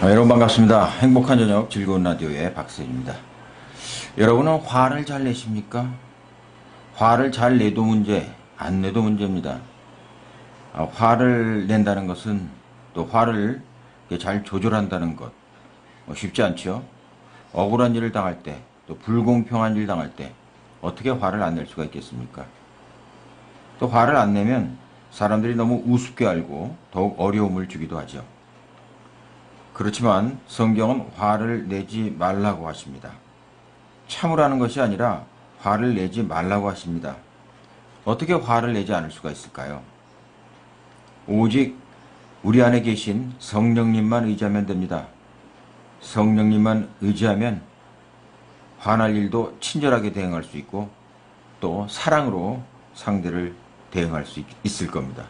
여러분 반갑습니다. 행복한 저녁 즐거운 라디오의 박세입니다. 여러분은 화를 잘 내십니까? 화를 잘 내도 문제, 안 내도 문제입니다. 화를 낸다는 것은 또 화를 잘 조절한다는 것 쉽지 않죠. 억울한 일을 당할 때, 또 불공평한 일을 당할 때 어떻게 화를 안 낼 수가 있겠습니까? 또 화를 안 내면 사람들이 너무 우습게 알고 더욱 어려움을 주기도 하죠. 그렇지만 성경은 화를 내지 말라고 하십니다. 참으라는 것이 아니라 화를 내지 말라고 하십니다. 어떻게 화를 내지 않을 수가 있을까요? 오직 우리 안에 계신 성령님만 의지하면 됩니다. 성령님만 의지하면 화날 일도 친절하게 대응할 수 있고 또 사랑으로 상대를 대응할 수 있을 겁니다.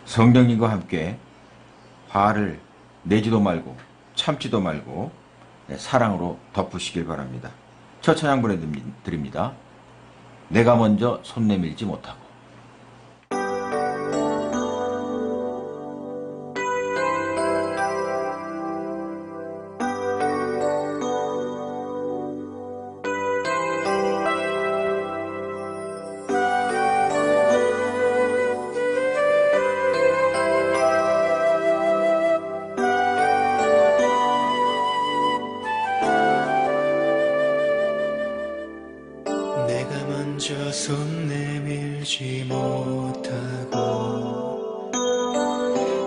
성령님과 함께 화를 내지도 말고 참지도 말고 사랑으로 덮으시길 바랍니다. 첫 찬양 보내드립니다. 내가 먼저 손 내밀지 못하고. 내가 먼저 손 내밀지 못하고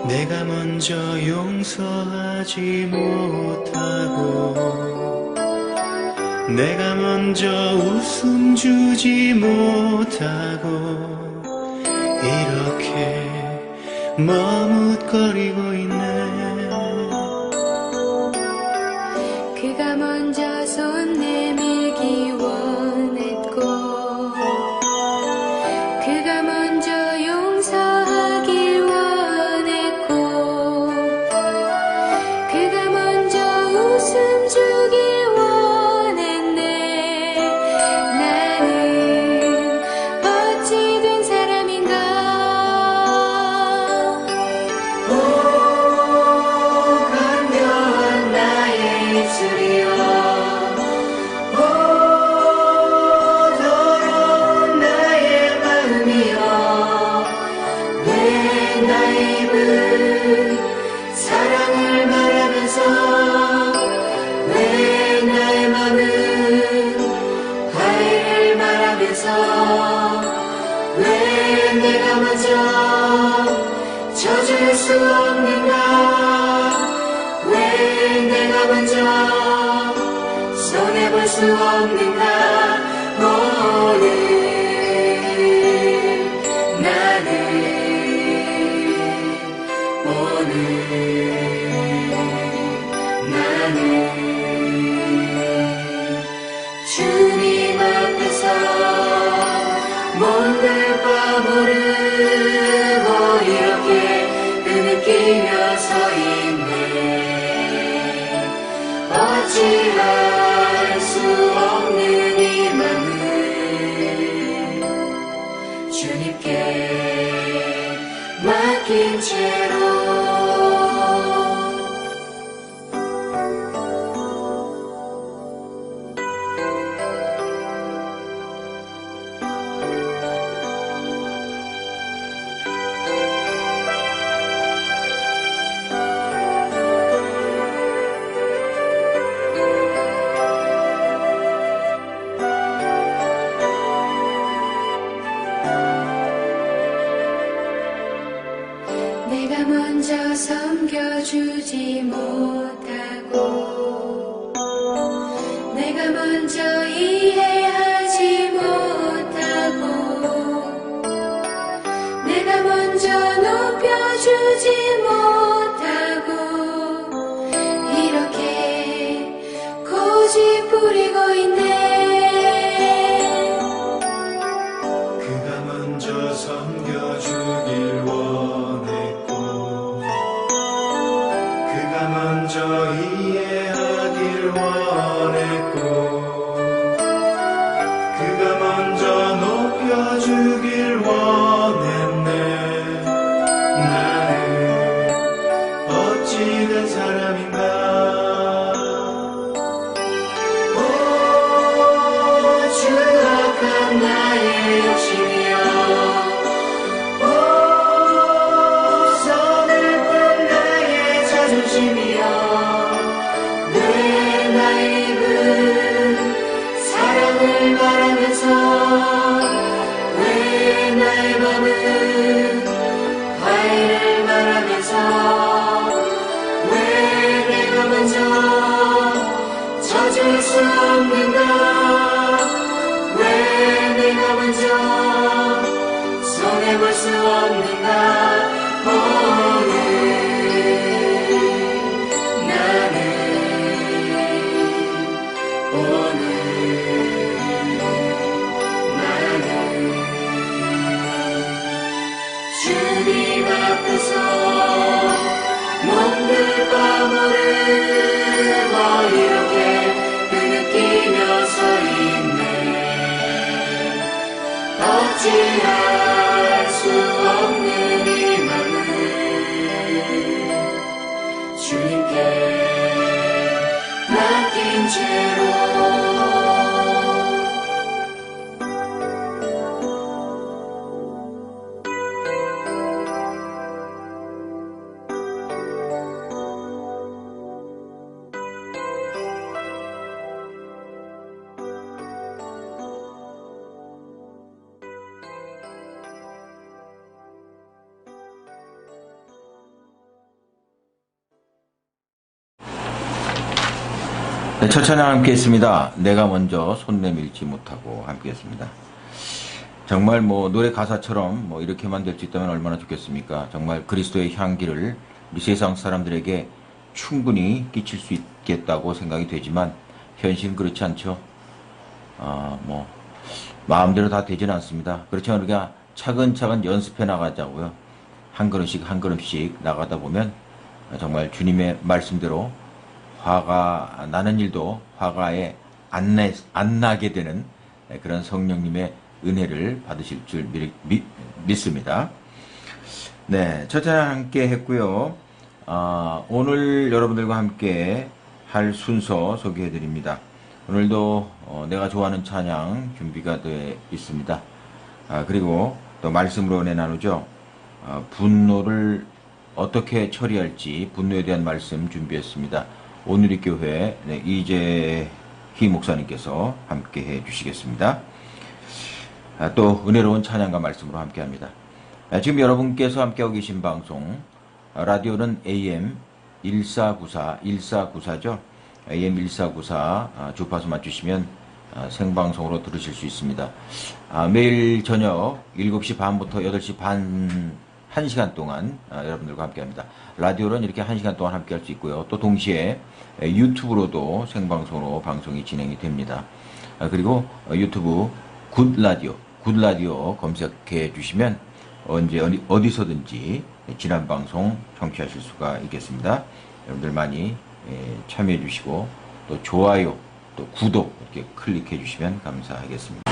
내가 먼저 용서하지 못하고 내가 먼저 웃음 주지 못하고 이렇게 머뭇거리고 있네. 그가 먼저 손 내밀기 원했고 그가 먼저 용서하길 원했고 그가 먼저 웃음 주길 원했네. 나는 어찌 된 사람인가. 간교한 나의 입술이여, 더러운 나의 마음이여, 왜 나의 입은 사랑을 말하면서 왜 나의 맘은 화해를 말하면서 왜 내가 먼저 져줄 수 없는가. 왜 내가 먼저 손해볼 수 없는가. 오늘 나는 오늘 나는 주님 앞에서 몸을 빠무르고 이렇게 느끼며 서 있네. 어찌할 수 없는 이 맘을 주님께 맡긴 채로 내가 먼저 섬겨주지 못하고 내가 먼저 이해하지 못하고 내가 먼저 높여주지 못하고 이렇게 고집 부리고 있네. 그가 먼저 섬겨주길 원했고 그가 먼저 이해하길 원했고 어찌할 수 없는 이 맘은 주님께 맡긴 채로 네, 첫 찬양 함께 했습니다. 내가 먼저 손 내밀지 못하고 함께 했습니다. 정말 노래 가사처럼 이렇게만 될 수 있다면 얼마나 좋겠습니까? 정말 그리스도의 향기를 우리 세상 사람들에게 충분히 끼칠 수 있겠다고 생각이 되지만 현실은 그렇지 않죠. 마음대로 다 되지는 않습니다. 그렇지만 우리가 차근차근 연습해 나가자고요. 한 걸음씩 한 걸음씩 나가다 보면 정말 주님의 말씀대로 화가 나는 일도 화가에 안 나게 되는 그런 성령님의 은혜를 받으실 줄 믿습니다. 네, 첫 찬양 함께 했고요. 오늘 여러분들과 함께 할 순서 소개해 드립니다. 오늘도 내가 좋아하는 찬양 준비가 되어 있습니다. 그리고 또 말씀으로 은혜 나누죠. 분노를 어떻게 처리할지 분노에 대한 말씀 준비했습니다. 오늘의 교회 이재희 목사님께서 함께 해 주시겠습니다. 또 은혜로운 찬양과 말씀으로 함께 합니다. 지금 여러분께서 함께하고 계신 방송 라디오는 AM 1494죠. AM 1494 주파수 맞추시면 생방송으로 들으실 수 있습니다. 매일 저녁 7시 반부터 8시 반 1시간 동안 여러분들과 함께합니다. 라디오는 이렇게 1시간 동안 함께할 수 있고요. 또 동시에 유튜브로도 생방송으로 방송이 진행이 됩니다. 그리고 유튜브 굿라디오 검색해 주시면 언제 어디서든지 지난 방송 청취하실 수가 있겠습니다. 여러분들 많이 참여해 주시고 또 좋아요 또 구독 이렇게 클릭해 주시면 감사하겠습니다.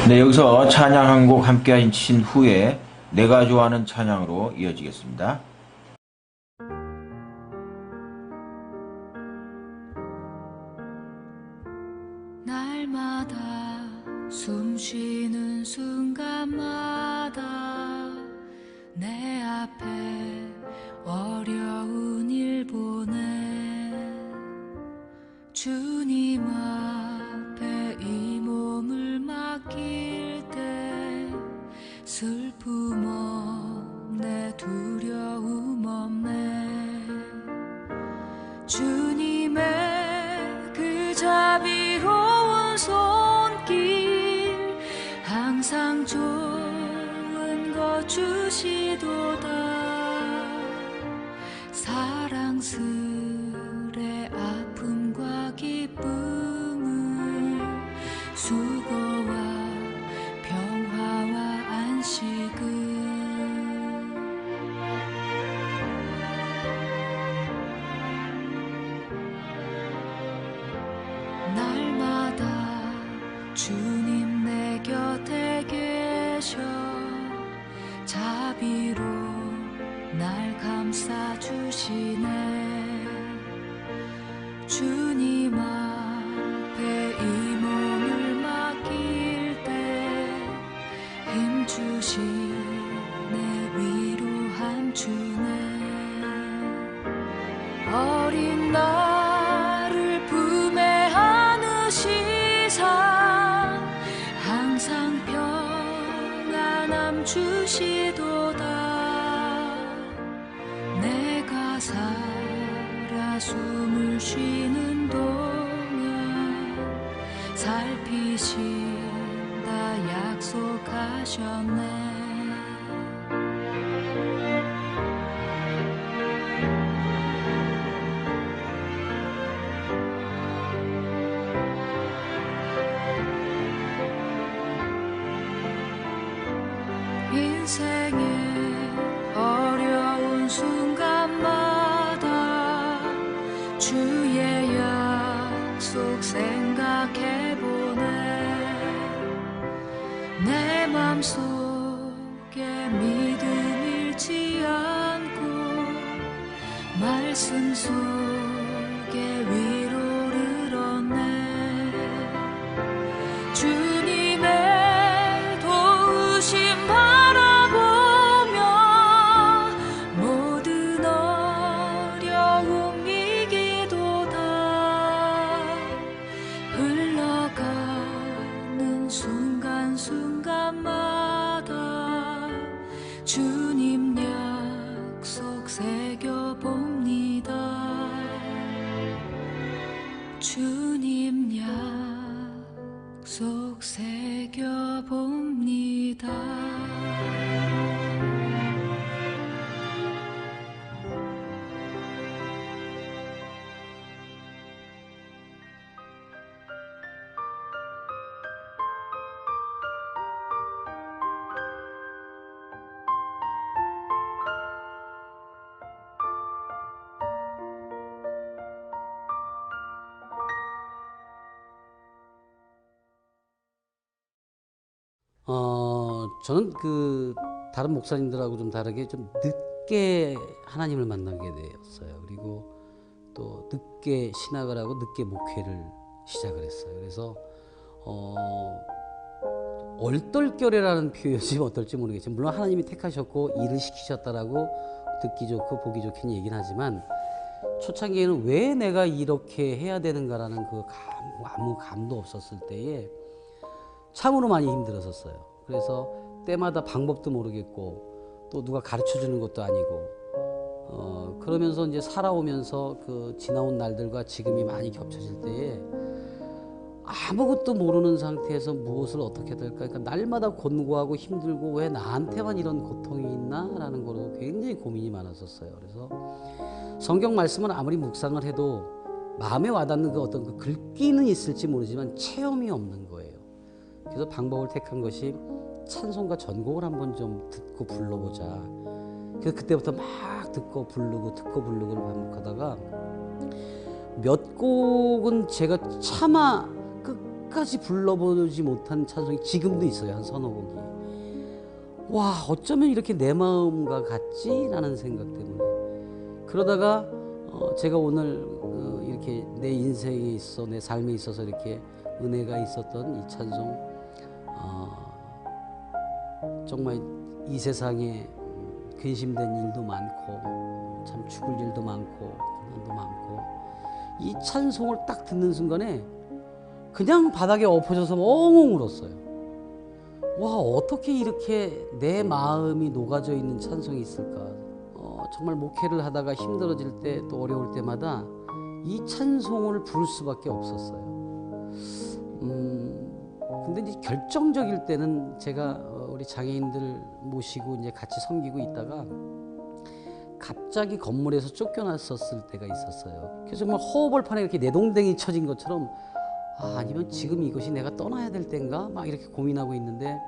네, 여기서 찬양 한 곡 함께 하신 후에 내가 좋아하는 찬양으로 이어지겠습니다. 날마다 숨 쉬는 순간마다 내 앞에 어려운 일 보내 주님 앞에 이 몸을 맡길 때 슬픔 없네 두려움 없네 주님의 그 자비로운 손길 항상 좋은 것 주시도다 사랑스레 아픔과 기쁨을 수고와 평화와 안식을 날마다 주님 내 곁에 계셔 자비로 날 감싸주시네 주님 앞에 이 몸을 맡길 때 힘주시네 위로함 주네 어린 나를 품에 안으시사 항상 평안함 주시도다 내가 살아 숨을 쉬는 동안 살피신다 약속하셨네 인생의 어려운 순간마다 주의 약속 생각해보네 내 속에 믿음 잃지 않고 말씀 속에 위로를 얻네. 주님의 도우심 바라보며 모든 어려움 이기도다. 흘러가는 순간순간마다 주님 약속 새겨봅니다. 주님 약속 새겨봅니다. 저는 다른 목사님들하고 좀 다르게 좀 늦게 하나님을 만나게 되었어요. 그리고 또 늦게 신학을 하고 늦게 목회를 시작을 했어요. 그래서 얼떨결에라는 표현이 어떨지 모르겠지만, 물론 하나님이 택하셨고 일을 시키셨다라고 듣기 좋고 보기 좋게 얘기는 하지만, 초창기에는 왜 내가 이렇게 해야 되는가라는 아무 감도 없었을 때에 참으로 많이 힘들었었어요. 그래서 때마다 방법도 모르겠고 또 누가 가르쳐 주는 것도 아니고 그러면서 이제 살아오면서 지나온 날들과 지금이 많이 겹쳐질 때에 아무것도 모르는 상태에서 무엇을 어떻게 될까, 그러니까 날마다 곤고하고 힘들고 왜 나한테만 이런 고통이 있나라는 거로 굉장히 고민이 많았었어요. 그래서 성경 말씀은 아무리 묵상을 해도 마음에 와닿는 어떤 글귀는 있을지 모르지만 체험이 없는 거예요. 그래서 방법을 택한 것이 찬송과 전곡을 한번 좀 듣고 불러보자. 그래서 그때부터 막 듣고 부르고를 반복하다가 몇 곡은 제가 차마 끝까지 불러보지 못한 찬송이 지금도 있어요. 한 서너 곡이. 와, 어쩌면 이렇게 내 마음과 같지? 라는 생각 때문에. 그러다가 제가 오늘 이렇게 내 인생에 있어, 내 삶에 있어서 이렇게 은혜가 있었던 이 찬송, 정말 이 세상에 근심된 일도 많고 참 죽을 일도 많고 고난도 많고, 이 찬송을 딱 듣는 순간에 그냥 바닥에 엎어져서 엉엉 울었어요. 와, 어떻게 이렇게 내 마음이 녹아져 있는 찬송이 있을까. 정말 목회를 하다가 힘들어질 때 또 어려울 때마다 이 찬송을 부를 수밖에 없었어요. 근데 이제 결정적일 때는 제가 우리 장애인들 모시고 이제 같이 섬기고 있다가 갑자기 건물에서 쫓겨났었을 때가 있었어요. 그래서 정말 허벌판에 이렇게 내동댕이 쳐진 것처럼, 아니면 지금 이것이 내가 떠나야 될 때인가 막 이렇게 고민하고 있는데,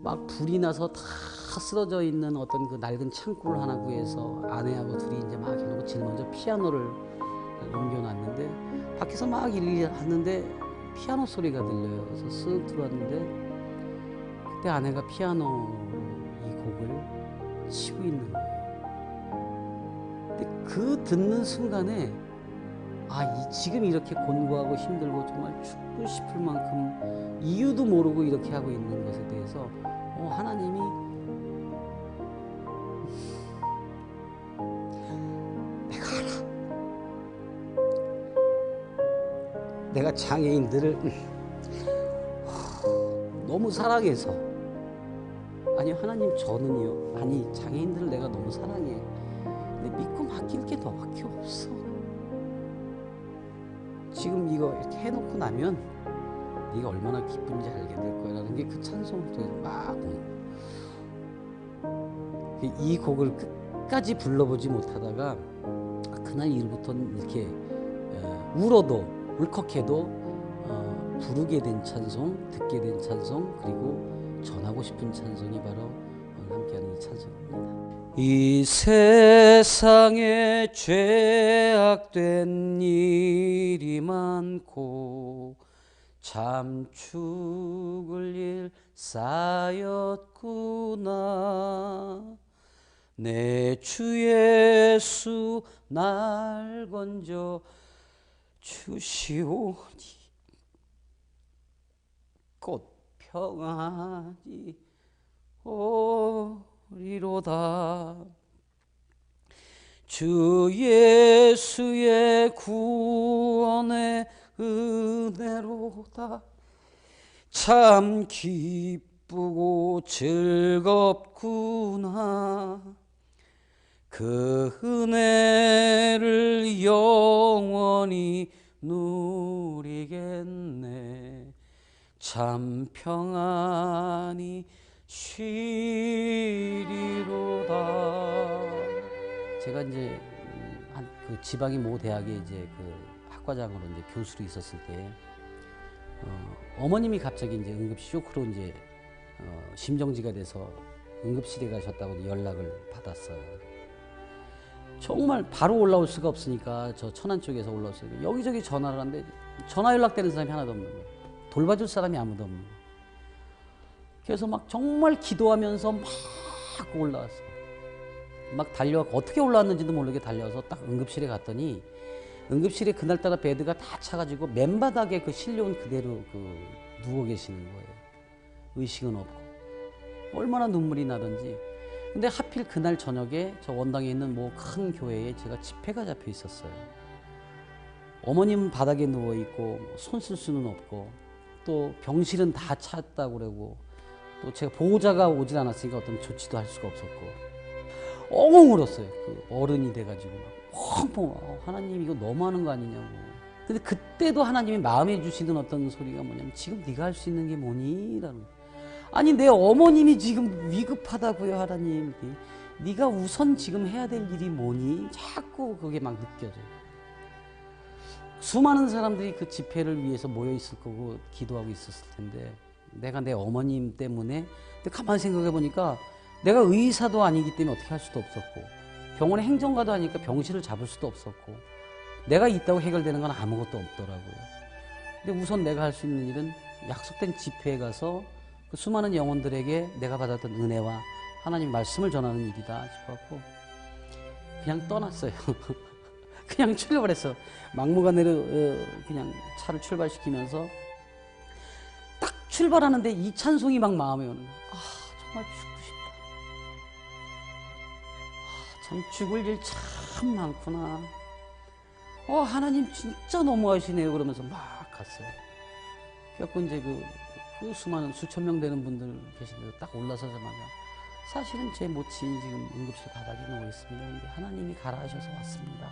막 불이 나서 다 쓰러져 있는 어떤 낡은 창고를 하나 구해서 아내하고 둘이 이제 막 해놓고 제일 먼저 피아노를 옮겨놨는데, 밖에서 막 일을 하는데 피아노 소리가 들려요. 그래서 쓱 들어왔는데 그때 아내가 피아노로 이 곡을 치고 있는 거예요. 근데 듣는 순간에 지금 이렇게 곤고하고 힘들고 정말 죽고 싶을 만큼 이유도 모르고 이렇게 하고 있는 것에 대해서 하나님이 내가 알아. 내가 장애인들을 너무 사랑해서, 아니 하나님 저는요, 아니 장애인들을 내가 너무 사랑해. 근데 믿고 맡길 게 너밖에 없어. 지금 이거 이렇게 해놓고 나면 네가 얼마나 기쁜지 알게 될 거야 라는 게 그 찬송을 통해서 막 이 곡을 끝까지 불러보지 못하다가 그날 이후부터는 이렇게 울어도 울컥해도 부르게 된 찬송, 듣게 된 찬송, 그리고 전하고 싶은 찬송이 바로 오늘 함께하는 이 찬송입니다. 이 세상에 죄악된 일이 많고 참 죽을 일 쌓였구나. 내 주 예수 날 건져 주시오니 곧 평안이 오리로다. 주 예수의 구원의 은혜로다. 참 기쁘고 즐겁구나. 그 은혜를 영원히 누리겠네. 참 평안히 쉬리로다. 제가 이제 그 지방의 모 대학에 이제 그 학과장으로 이제 교수로 있었을 때 어머님이 갑자기 이제 응급실 쇼크로 이제 심정지가 돼서 응급실에 가셨다고 연락을 받았어요. 정말 바로 올라올 수가 없으니까 저 천안 쪽에서 올라왔어요. 여기저기 전화를 하는데 전화 연락되는 사람이 하나도 없는 거예요. 돌봐줄 사람이 아무도 없는 거예요. 그래서 막 정말 기도하면서 막 올라왔어요. 막 달려가고 어떻게 올라왔는지도 모르게 달려와서 딱 응급실에 갔더니 응급실에 그날따라 베드가 다 차가지고 맨바닥에 그 실려온 그대로 그 누워 계시는 거예요. 의식은 없고 얼마나 눈물이 나던지. 근데 하필 그날 저녁에 저 원당에 있는 뭐 큰 교회에 제가 집회가 잡혀 있었어요. 어머님은 바닥에 누워 있고 손 쓸 수는 없고 또 병실은 다 찼다고 그러고 또 제가 보호자가 오질 않았으니까 어떤 조치도 할 수가 없었고 엉엉 울었어요. 그 어른이 돼가지고 펑펑 하나님 이거 너무하는 거 아니냐고. 근데 그때도 하나님이 마음에 주시는 어떤 소리가 뭐냐면 지금 네가 할 수 있는 게 뭐니? 라는 거예요. 아니 내 어머님이 지금 위급하다고요 하나님. 네가 우선 지금 해야 될 일이 뭐니? 자꾸 그게 막 느껴져요. 수많은 사람들이 그 집회를 위해서 모여 있을 거고 기도하고 있었을 텐데 내가 내 어머님 때문에 근데 가만히 생각해 보니까 내가 의사도 아니기 때문에 어떻게 할 수도 없었고 병원의 행정가도 아니니까 병실을 잡을 수도 없었고 내가 있다고 해결되는 건 아무것도 없더라고요. 근데 우선 내가 할 수 있는 일은 약속된 집회에 가서 그 수많은 영혼들에게 내가 받았던 은혜와 하나님 말씀을 전하는 일이다 싶었고 그냥 떠났어요. 그냥 출발했어. 막무가내로 그냥 차를 출발시키면서 딱 출발하는데 이 찬송이 막 마음에 오는 거야. 아 정말 죽고 싶다. 아, 참 죽을 일 참 많구나. 하나님 진짜 너무하시네요. 그러면서 막 갔어요. 그래갖고 이제 그 수많은 수천 명 되는 분들 계신데 딱 올라서자마자 사실은 제 모친이 지금 응급실 바닥에 누워 있습니다. 근데 하나님이 가라 하셔서 왔습니다.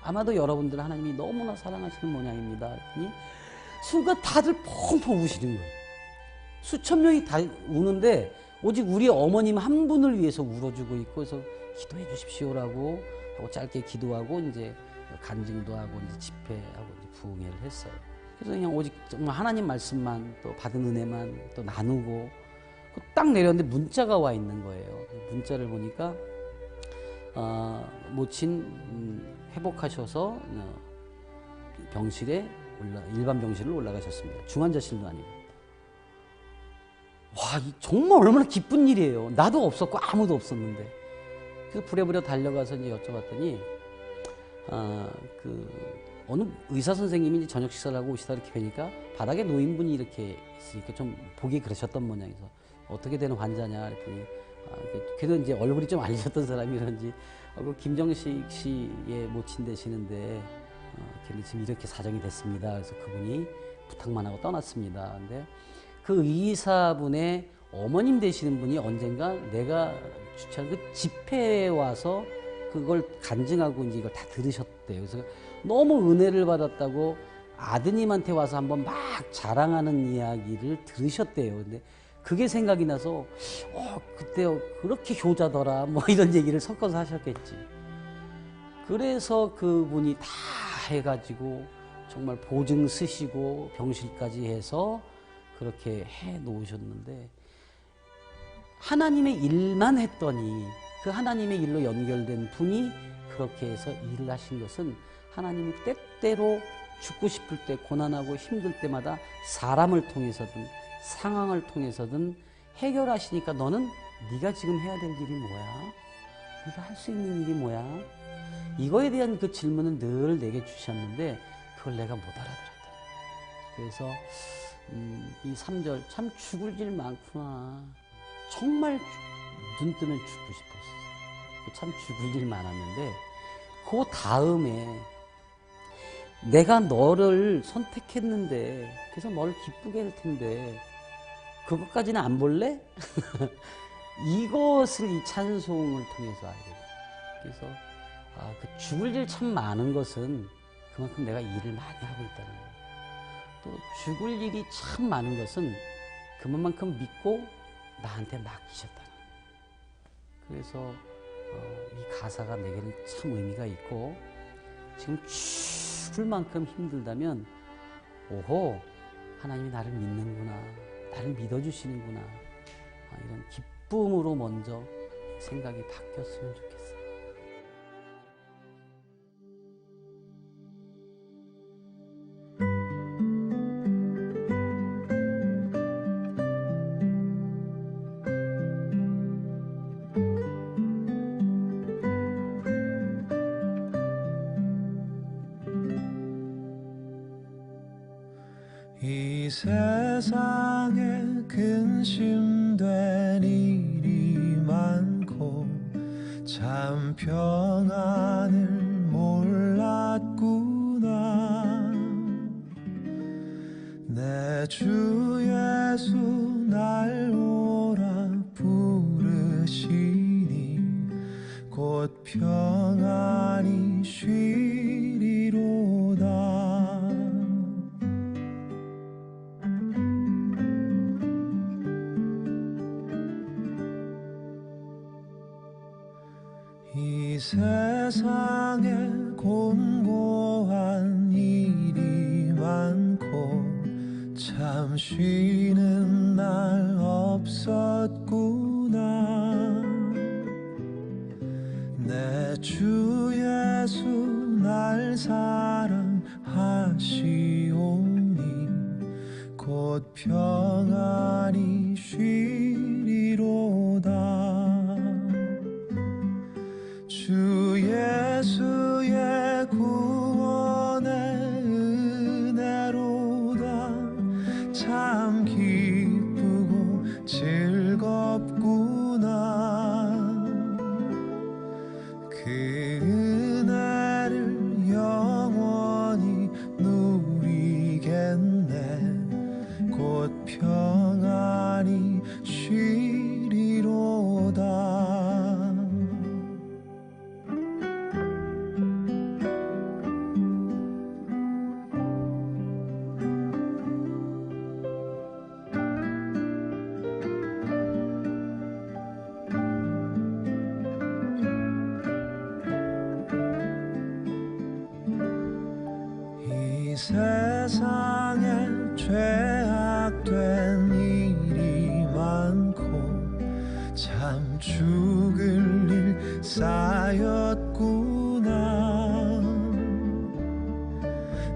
아마도 여러분들 하나님이 너무나 사랑하시는 모양입니다. 그랬더니 순간 다들 펑펑 우시는 거예요. 수천 명이 다 우는데 오직 우리 어머님 한 분을 위해서 울어주고 있고 그래서 기도해 주십시오라고 하고 짧게 기도하고 이제 간증도 하고 이제 집회하고 이제 부흥회를 했어요. 그래서 그냥 오직 정말 하나님 말씀만 또 받은 은혜만 또 나누고 딱 내렸는데 문자가 와 있는 거예요. 문자를 보니까 모친 회복하셔서 병실에 일반 병실로 올라가셨습니다. 중환자실도 아니고. 와, 정말 얼마나 기쁜 일이에요. 나도 없었고 아무도 없었는데. 그래서 부랴부랴 달려가서 이제 여쭤봤더니 어느 의사 선생님이 저녁 식사를 하고 오시다 이렇게 뵈니까 바닥에 노인분이 이렇게 있으니까 좀 보기 그러셨던 모양이서 어떻게 되는 환자냐 그랬더니 그래도 이제 얼굴이 좀 알려졌던 사람이런지 김정식 씨의 모친 되시는데 걔는 지금 이렇게 사정이 됐습니다. 그래서 그분이 부탁만 하고 떠났습니다. 근데 그 의사분의 어머님 되시는 분이 언젠가 내가 주최한 그 집회에 와서 그걸 간증하고 이제 이걸 다 들으셨대요. 그래서 너무 은혜를 받았다고 아드님한테 와서 한번 막 자랑하는 이야기를 들으셨대요. 근데 그게 생각이 나서 그때 그렇게 효자더라 뭐 이런 얘기를 섞어서 하셨겠지. 그래서 그분이 다 해가지고 정말 보증 쓰시고 병실까지 해서 그렇게 해 놓으셨는데 하나님의 일만 했더니 그 하나님의 일로 연결된 분이 그렇게 해서 일을 하신 것은 하나님이 때때로 죽고 싶을 때 고난하고 힘들 때마다 사람을 통해서든 상황을 통해서든 해결하시니까 너는 네가 지금 해야 될 일이 뭐야? 네가 할 수 있는 일이 뭐야? 이거에 대한 그 질문은 늘 내게 주셨는데 그걸 내가 못 알아들었다. 그래서 이 3절 참 죽을 일 많구나. 정말 눈 뜨면 죽고 싶었어. 참 죽을 일 많았는데 그 다음에 내가 너를 선택했는데 그래서 너를 기쁘게 할 텐데 그것까지는 안 볼래? 이것을 이 찬송을 통해서 알게 돼요. 그래서 그 죽을 일 참 많은 것은 그만큼 내가 일을 많이 하고 있다는 거예요. 또 죽을 일이 참 많은 것은 그만큼 믿고 나한테 맡기셨다는 거예요. 그래서 이 가사가 내게는 참 의미가 있고 지금 죽을 만큼 힘들다면 오호 하나님이 나를 믿는구나, 나를 믿어주시는구나, 이런 기쁨으로 먼저 생각이 바뀌었으면 좋겠어요. 이 세상에 근심된 일이 많고 참 평안을 몰랐구나. 내 주 예수 날 오라 부르시니 곧 평안히 쉬리로다. 이 세상에 곤고한 일이 많고 참 쉬는 날 없었구나. 내 주 예수 날 사랑하시오니 곧 평안히 쉬리로다. 주 예수의 구원의 은혜로다. 참 기쁘고 즐겁구나. 그 은혜를 영원히 누리겠네. 곧 평안히 쉬리로다. 이 세상에 죄악된 일이 많고 참 죽을 일 쌓였구나.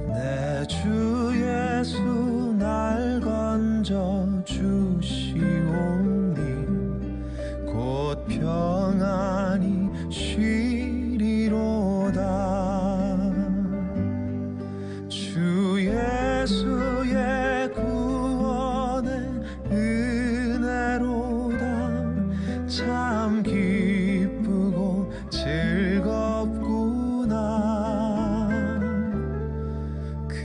내 주 예수 날 건져 주시오니 곧 평안히 쉬리로다. 주 예수의 구원의 은혜로다. 참 기쁘고 즐겁구나. 그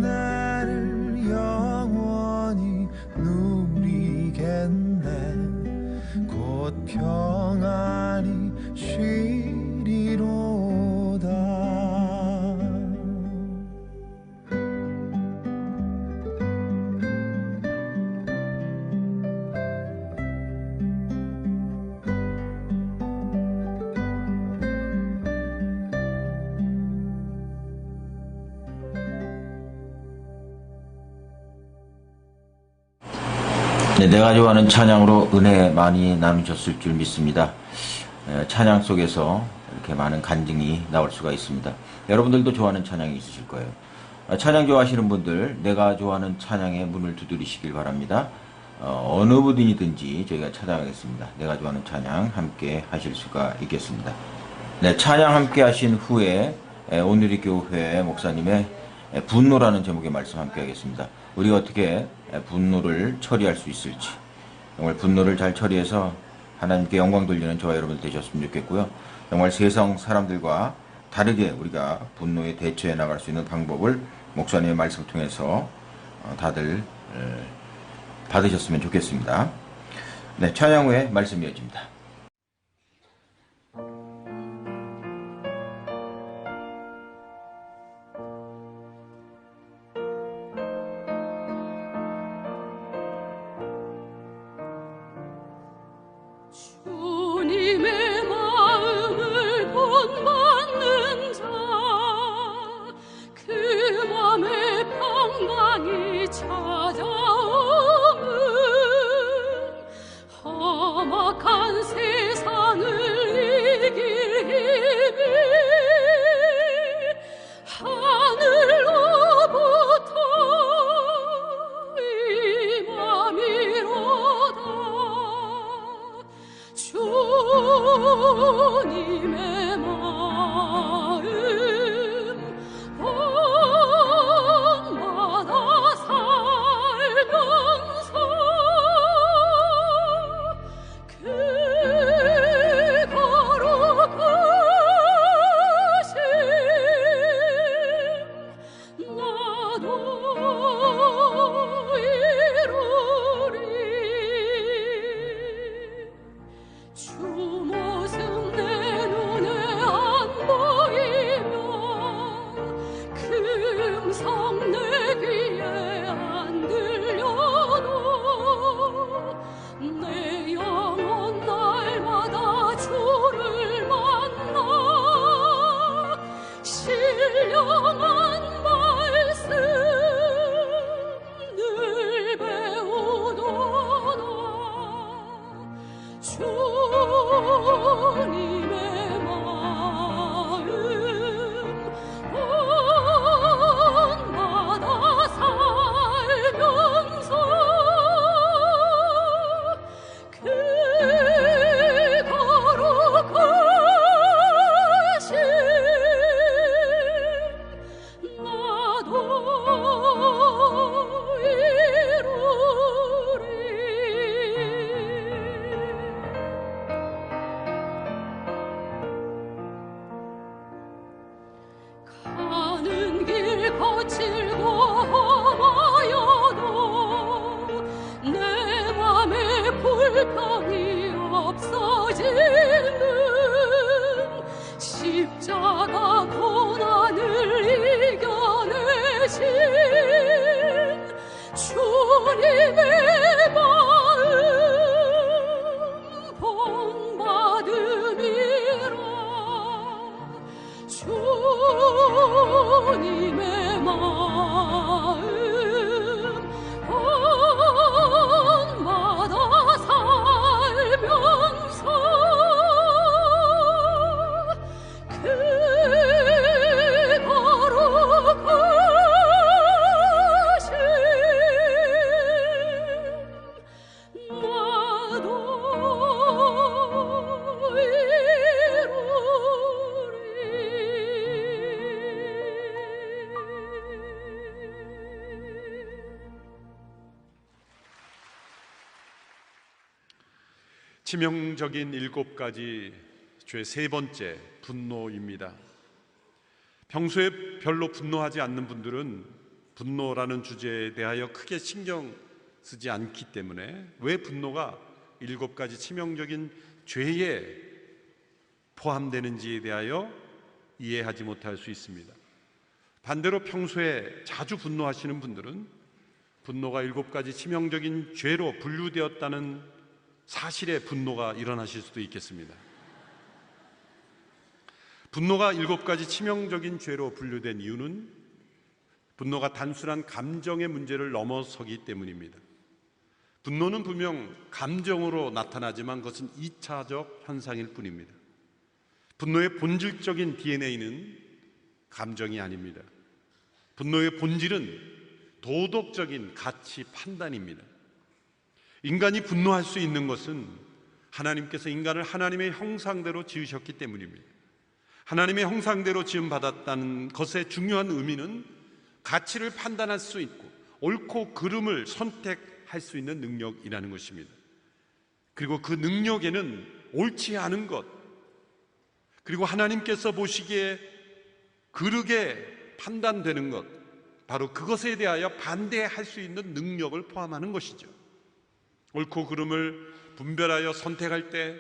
은혜를 영원히 누리겠네. 곧 평안히 쉬리로다. 네, 내가 좋아하는 찬양으로 은혜 많이 나누셨을 줄 믿습니다. 찬양 속에서 이렇게 많은 간증이 나올 수가 있습니다. 여러분들도 좋아하는 찬양이 있으실 거예요. 찬양 좋아하시는 분들, 내가 좋아하는 찬양의 문을 두드리시길 바랍니다. 어느 분이든지 저희가 찬양하겠습니다. 내가 좋아하는 찬양 함께 하실 수가 있겠습니다. 네, 찬양 함께 하신 후에 오늘의 교회 목사님의 분노라는 제목의 말씀 함께 하겠습니다. 우리가 어떻게 분노를 처리할 수 있을지, 정말 분노를 잘 처리해서 하나님께 영광 돌리는 저와 여러분 되셨으면 좋겠고요. 정말 세상 사람들과 다르게 우리가 분노에 대처해 나갈 수 있는 방법을 목사님의 말씀 통해서 다들 받으셨으면 좋겠습니다. 네, 찬양 후에 말씀 이어집니다. 주님의 마음을 본받는 자, 그 맘에 평강이 찾아오는 험악한 세상을 이길 힘이 하늘로부터 임함이로다. 주님의 마음 본받아 살면서 그 거룩하심 나도 이루리. 주 모습 내 눈에 안 보이며 그 음성 내 귀에 안 들려도 내 영혼 날마다 주를 만나 신령한 말씀 늘 배우도다. 주님의 마음 본받아 살면서 그 거룩하심 나도 이루리. 가는 길 거칠고 험하여도 내 맘에 불평이 없어지는 십자가 고난을 이겨내신 주님의 마음 본받음이라. 주님의 마음 본받아 살면서 그 거룩하심 나도 치명적인 7가지 죄 세 번째, 분노입니다. 평소에 별로 분노하지 않는 분들은 분노라는 주제에 대하여 크게 신경 쓰지 않기 때문에 왜 분노가 7가지 치명적인 죄에 포함되는지에 대하여 이해하지 못할 수 있습니다. 반대로 평소에 자주 분노하시는 분들은 분노가 7가지 치명적인 죄로 분류되었다는 사실에 분노가 일어나실 수도 있겠습니다. 분노가 7가지 치명적인 죄로 분류된 이유는 분노가 단순한 감정의 문제를 넘어서기 때문입니다. 분노는 분명 감정으로 나타나지만 그것은 2차적 현상일 뿐입니다. 분노의 본질적인 DNA는 감정이 아닙니다. 분노의 본질은 도덕적인 가치 판단입니다. 인간이 분노할 수 있는 것은 하나님께서 인간을 하나님의 형상대로 지으셨기 때문입니다. 하나님의 형상대로 지음받았다는 것의 중요한 의미는 가치를 판단할 수 있고 옳고 그름을 선택할 수 있는 능력이라는 것입니다. 그리고 그 능력에는 옳지 않은 것, 그리고 하나님께서 보시기에 그르게 판단되는 것, 바로 그것에 대하여 반대할 수 있는 능력을 포함하는 것이죠. 옳고 그름을 분별하여 선택할 때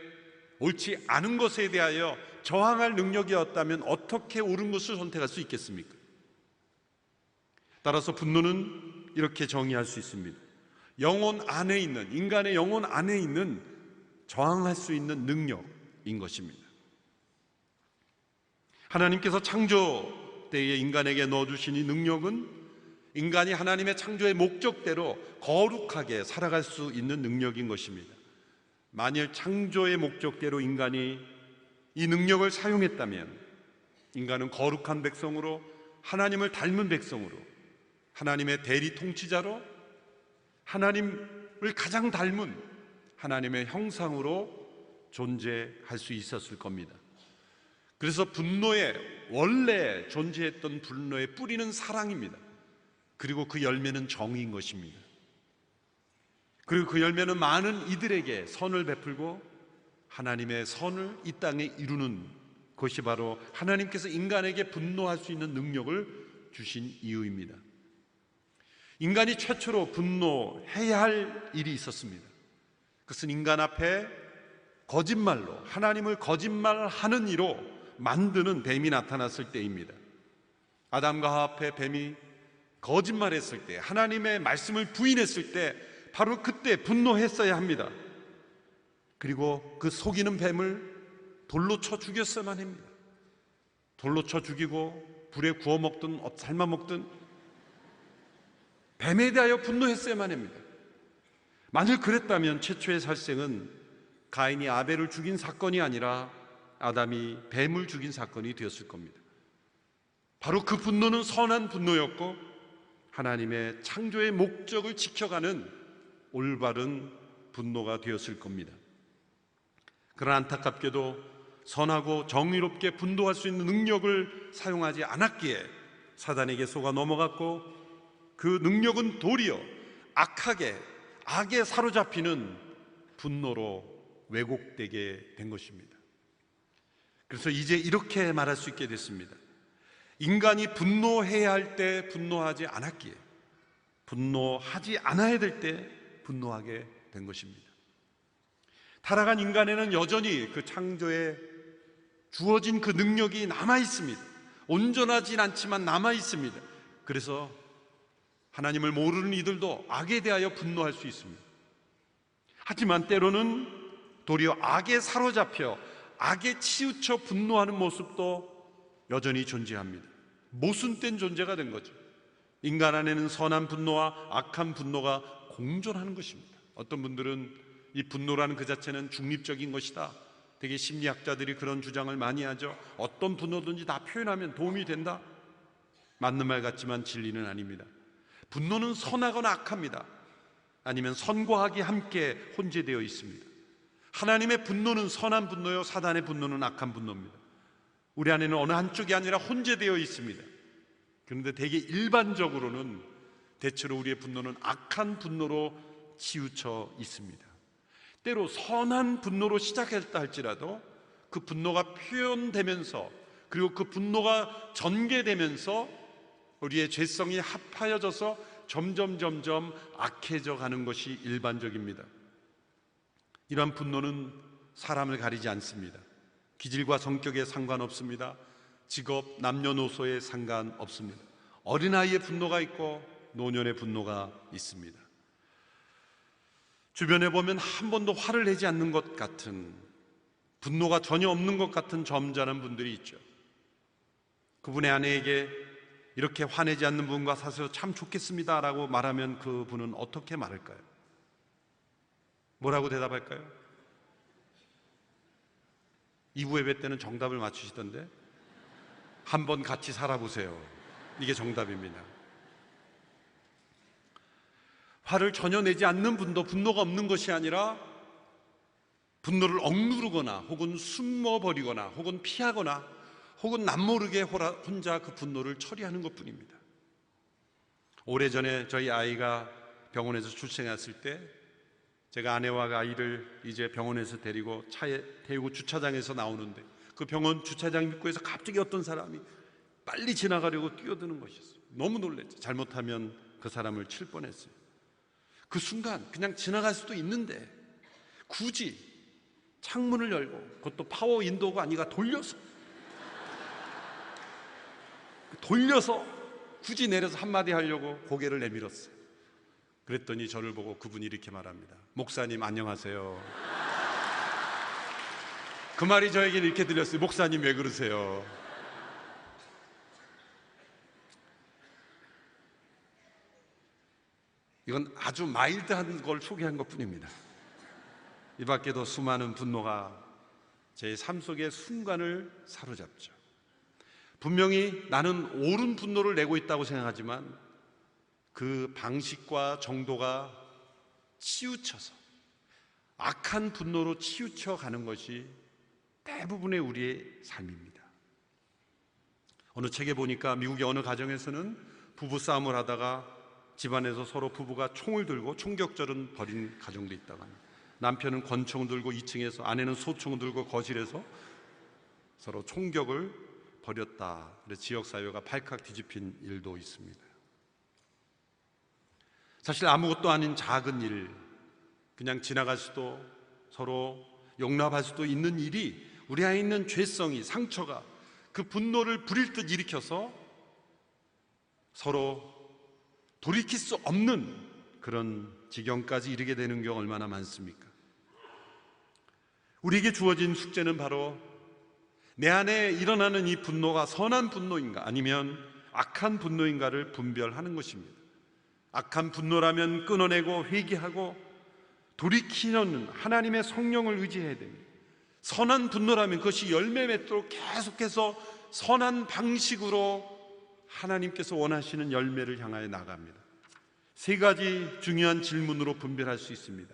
옳지 않은 것에 대하여 저항할 능력이었다면 어떻게 옳은 것을 선택할 수 있겠습니까? 따라서 분노는 이렇게 정의할 수 있습니다. 영혼 안에 있는, 인간의 영혼 안에 있는 저항할 수 있는 능력인 것입니다. 하나님께서 창조 때에 인간에게 넣어주신 이 능력은 인간이 하나님의 창조의 목적대로 거룩하게 살아갈 수 있는 능력인 것입니다. 만일 창조의 목적대로 인간이 이 능력을 사용했다면 인간은 거룩한 백성으로, 하나님을 닮은 백성으로, 하나님의 대리 통치자로, 하나님을 가장 닮은 하나님의 형상으로 존재할 수 있었을 겁니다. 그래서 분노의 원래 존재했던 분노의 뿌리는 사랑입니다. 그리고 그 열매는 정의인 것입니다. 그리고 그 열매는 많은 이들에게 선을 베풀고 하나님의 선을 이 땅에 이루는 것이 바로 하나님께서 인간에게 분노할 수 있는 능력을 주신 이유입니다. 인간이 최초로 분노해야 할 일이 있었습니다. 그것은 인간 앞에 거짓말로, 하나님을 거짓말하는 이로 만드는 뱀이 나타났을 때입니다. 아담과 하와 앞에 뱀이 거짓말했을 때, 하나님의 말씀을 부인했을 때 바로 그때 분노했어야 합니다. 그리고 그 속이는 뱀을 돌로 쳐 죽였어야만 합니다. 돌로 쳐 죽이고 불에 구워 먹든 삶아 먹든 뱀에 대하여 분노했어야만 합니다. 만일 그랬다면 최초의 살생은 가인이 아벨을 죽인 사건이 아니라 아담이 뱀을 죽인 사건이 되었을 겁니다. 바로 그 분노는 선한 분노였고 하나님의 창조의 목적을 지켜가는 올바른 분노가 되었을 겁니다. 그러나 안타깝게도 선하고 정의롭게 분노할 수 있는 능력을 사용하지 않았기에 사단에게 속아 넘어갔고, 그 능력은 도리어 악하게, 악에 사로잡히는 분노로 왜곡되게 된 것입니다. 그래서 이제 이렇게 말할 수 있게 됐습니다. 인간이 분노해야 할 때 분노하지 않았기에 분노하지 않아야 될 때 분노하게 된 것입니다. 타락한 인간에는 여전히 그 창조에 주어진 그 능력이 남아 있습니다. 온전하진 않지만 남아 있습니다. 그래서 하나님을 모르는 이들도 악에 대하여 분노할 수 있습니다. 하지만 때로는 도리어 악에 사로잡혀 악에 치우쳐 분노하는 모습도 여전히 존재합니다. 모순된 존재가 된 거죠. 인간 안에는 선한 분노와 악한 분노가 공존하는 것입니다. 어떤 분들은 이 분노라는 그 자체는 중립적인 것이다, 되게 심리학자들이 그런 주장을 많이 하죠. 어떤 분노든지 다 표현하면 도움이 된다. 맞는 말 같지만 진리는 아닙니다. 분노는 선하거나 악합니다. 아니면 선과 악이 함께 혼재되어 있습니다. 하나님의 분노는 선한 분노요, 사단의 분노는 악한 분노입니다. 우리 안에는 어느 한쪽이 아니라 혼재되어 있습니다. 그런데 되게 일반적으로는 대체로 우리의 분노는 악한 분노로 치우쳐 있습니다. 때로 선한 분노로 시작했다 할지라도 그 분노가 표현되면서, 그리고 그 분노가 전개되면서 우리의 죄성이 합하여져서 점점 악해져 가는 것이 일반적입니다. 이러한 분노는 사람을 가리지 않습니다. 기질과 성격에 상관없습니다. 직업, 남녀노소에 상관없습니다. 어린아이의 분노가 있고 노년의 분노가 있습니다. 주변에 보면 한 번도 화를 내지 않는 것 같은, 분노가 전혀 없는 것 같은 점잖은 분들이 있죠. 그분의 아내에게 이렇게 화내지 않는 분과 사세요, 참 좋겠습니다 라고 말하면 그분은 어떻게 말할까요? 뭐라고 대답할까요? 2부 예배 때는 정답을 맞추시던데 한번 같이 살아보세요. 이게 정답입니다. 화를 전혀 내지 않는 분도 분노가 없는 것이 아니라 분노를 억누르거나 혹은 숨어버리거나 혹은 피하거나 혹은 남모르게 혼자 그 분노를 처리하는 것뿐입니다. 오래전에 저희 아이가 병원에서 출생했을 때 제가 아내와 아이를 이제 병원에서 데리고 차에 태우고 주차장에서 나오는데 그 병원 주차장 입구에서 갑자기 어떤 사람이 빨리 지나가려고 뛰어드는 것이었어요. 너무 놀랐죠. 잘못하면 그 사람을 칠 뻔했어요. 그 순간 그냥 지나갈 수도 있는데 굳이 창문을 열고, 그것도 파워 윈도우가 아니라 돌려서 굳이 내려서 한마디 하려고 고개를 내밀었어요. 그랬더니 저를 보고 그분이 이렇게 말합니다. 목사님 안녕하세요. 그 말이 저에게는 이렇게 들렸어요. 목사님 왜 그러세요? 이건 아주 마일드한 걸 소개한 것뿐입니다. 이 밖에도 수많은 분노가 제 삶 속의 순간을 사로잡죠. 분명히 나는 옳은 분노를 내고 있다고 생각하지만 그 방식과 정도가 치우쳐서 악한 분노로 치우쳐 가는 것이 대부분의 우리의 삶입니다. 어느 책에 보니까 미국의 어느 가정에서는 부부싸움을 하다가 집안에서 서로 부부가 총을 들고 총격전을 벌인 가정도 있다고 합니다. 남편은 권총을 들고 2층에서, 아내는 소총을 들고 거실에서 서로 총격을 벌였다. 그래서 지역사회가 발칵 뒤집힌 일도 있습니다. 사실 아무것도 아닌 작은 일, 그냥 지나갈 수도 서로 용납할 수도 있는 일이 우리 안에 있는 죄성이, 상처가 그 분노를 부릴 듯 일으켜서 서로 돌이킬 수 없는 그런 지경까지 이르게 되는 경우 얼마나 많습니까? 우리에게 주어진 숙제는 바로 내 안에 일어나는 이 분노가 선한 분노인가 아니면 악한 분노인가를 분별하는 것입니다. 악한 분노라면 끊어내고 회개하고 돌이키는 하나님의 성령을 의지해야 됩니다. 선한 분노라면 그것이 열매 맺도록 계속해서 선한 방식으로 하나님께서 원하시는 열매를 향하여 나갑니다. 세 가지 중요한 질문으로 분별할 수 있습니다.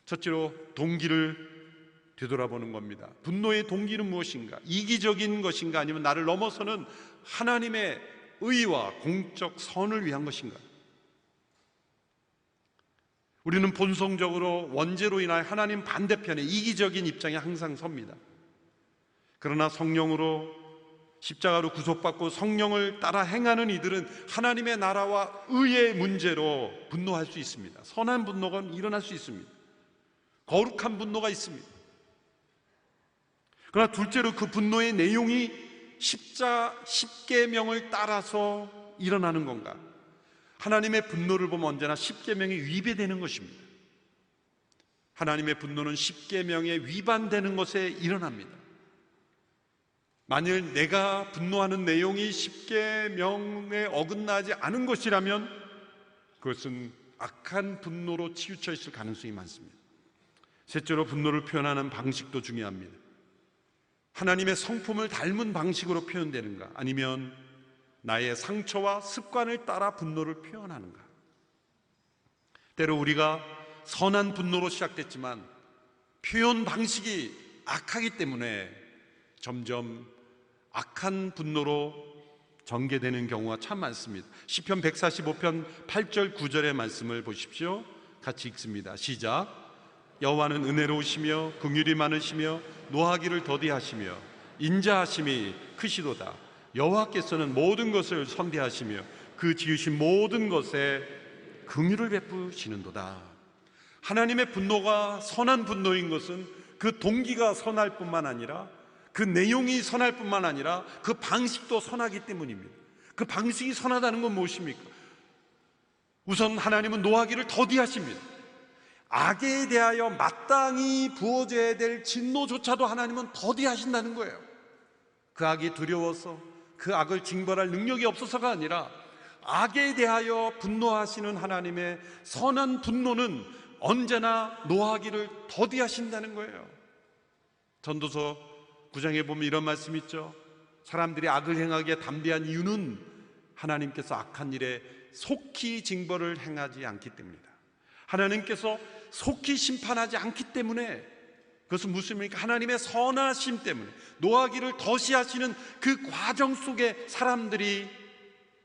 첫째로 동기를 되돌아보는 겁니다. 분노의 동기는 무엇인가? 이기적인 것인가 아니면 나를 넘어서는 하나님의 의와 공적 선을 위한 것인가? 우리는 본성적으로 원죄로 인하여 하나님 반대편에 이기적인 입장에 항상 섭니다. 그러나 성령으로 십자가로 구속받고 성령을 따라 행하는 이들은 하나님의 나라와 의의 문제로 분노할 수 있습니다. 선한 분노가 일어날 수 있습니다. 거룩한 분노가 있습니다. 그러나 둘째로 그 분노의 내용이 십계명을 따라서 일어나는 건가? 하나님의 분노를 보면 언제나 십계명에 위배되는 것입니다. 하나님의 분노는 십계명에 위반되는 것에 일어납니다. 만일 내가 분노하는 내용이 십계명에 어긋나지 않은 것이라면 그것은 악한 분노로 치우쳐 있을 가능성이 많습니다. 셋째로 분노를 표현하는 방식도 중요합니다. 하나님의 성품을 닮은 방식으로 표현되는가 아니면 나의 상처와 습관을 따라 분노를 표현하는가. 때로 우리가 선한 분노로 시작됐지만 표현 방식이 악하기 때문에 점점 악한 분노로 전개되는 경우가 참 많습니다. 시편 145편 8절 9절의 말씀을 보십시오. 같이 읽습니다. 시작. 여호와는 은혜로우시며 긍휼이 많으시며 노하기를 더디하시며 인자하심이 크시도다. 여호와께서는 모든 것을 선대하시며 그 지으신 모든 것에 긍휼을 베푸시는도다. 하나님의 분노가 선한 분노인 것은 그 동기가 선할 뿐만 아니라 그 내용이 선할 뿐만 아니라 그 방식도 선하기 때문입니다. 그 방식이 선하다는 건 무엇입니까? 우선 하나님은 노하기를 더디하십니다. 악에 대하여 마땅히 부어져야 될 진노조차도 하나님은 더디하신다는 거예요. 그 악이 두려워서 그 악을 징벌할 능력이 없어서가 아니라 악에 대하여 분노하시는 하나님의 선한 분노는 언제나 노하기를 더디하신다는 거예요. 전도서 9장에 보면 이런 말씀이 있죠. 사람들이 악을 행하기에 담대한 이유는 하나님께서 악한 일에 속히 징벌을 행하지 않기 때문이다. 하나님께서 속히 심판하지 않기 때문에, 그것은 무슨 말입니까? 하나님의 선하심 때문에, 노하기를 덧이하시는 그 과정 속에 사람들이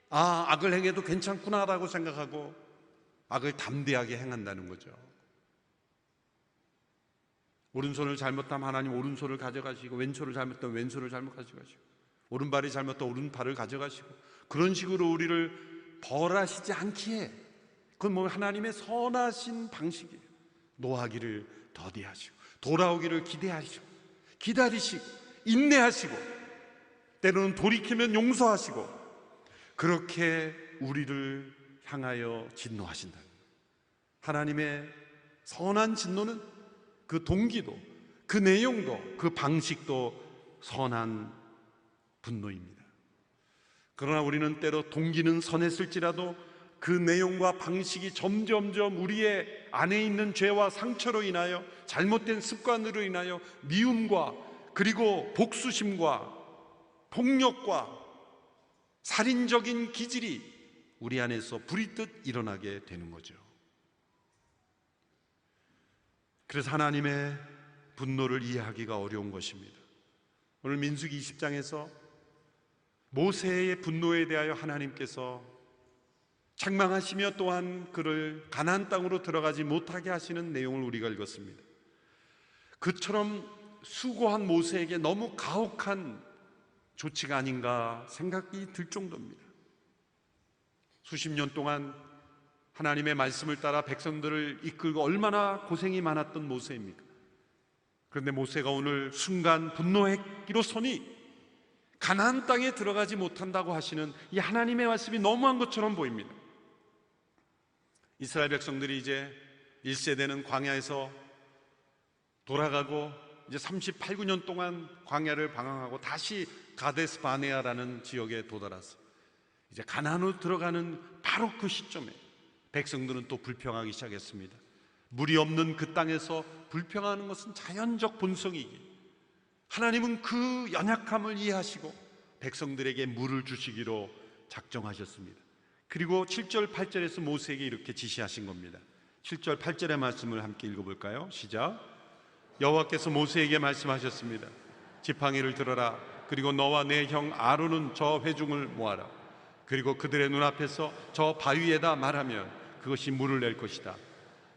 악을 행해도 괜찮구나라고 생각하고 악을 담대하게 행한다는 거죠. 오른손을 잘못하면 하나님 오른손을 가져가시고, 왼손을 잘못하면 왼손을 가져가시고, 오른발이 잘못하면 오른발을 가져가시고, 그런 식으로 우리를 벌하시지 않기에, 그건 뭐 하나님의 선하신 방식이에요. 노하기를 더디하시고, 돌아오기를 기대하시고, 기다리시고, 인내하시고, 때로는 돌이키면 용서하시고, 그렇게 우리를 향하여 진노하신다. 하나님의 선한 진노는 그 동기도, 그 내용도, 그 방식도 선한 분노입니다. 그러나 우리는 때로 동기는 선했을지라도 그 내용과 방식이 점점점 우리의 안에 있는 죄와 상처로 인하여, 잘못된 습관으로 인하여 미움과, 그리고 복수심과 폭력과 살인적인 기질이 우리 안에서 부리듯 일어나게 되는 거죠. 그래서 하나님의 분노를 이해하기가 어려운 것입니다. 오늘 민수기 20장에서 모세의 분노에 대하여 하나님께서 책망하시며 또한 그를 가나안 땅으로 들어가지 못하게 하시는 내용을 우리가 읽었습니다. 그처럼 수고한 모세에게 너무 가혹한 조치가 아닌가 생각이 들 정도입니다. 수십 년 동안 하나님의 말씀을 따라 백성들을 이끌고 얼마나 고생이 많았던 모세입니까? 그런데 모세가 오늘 순간 분노했기로서니 가나안 땅에 들어가지 못한다고 하시는 이 하나님의 말씀이 너무한 것처럼 보입니다. 이스라엘 백성들이 이제 1세대는 광야에서 돌아가고 이제 38, 9년 동안 광야를 방황하고 다시 가데스 바네아라는 지역에 도달했어요. 이제 가나안으로 들어가는 바로 그 시점에 백성들은 또 불평하기 시작했습니다. 물이 없는 그 땅에서 불평하는 것은 자연적 본성이기에 하나님은 그 연약함을 이해하시고 백성들에게 물을 주시기로 작정하셨습니다. 그리고 7절 8절에서 모세에게 이렇게 지시하신 겁니다. 7절 8절의 말씀을 함께 읽어볼까요? 시작. 여호와께서 모세에게 말씀하셨습니다. 지팡이를 들어라. 그리고 너와 내 형 아론은 저 회중을 모아라. 그리고 그들의 눈앞에서 저 바위에다 말하면 그것이 물을 낼 것이다.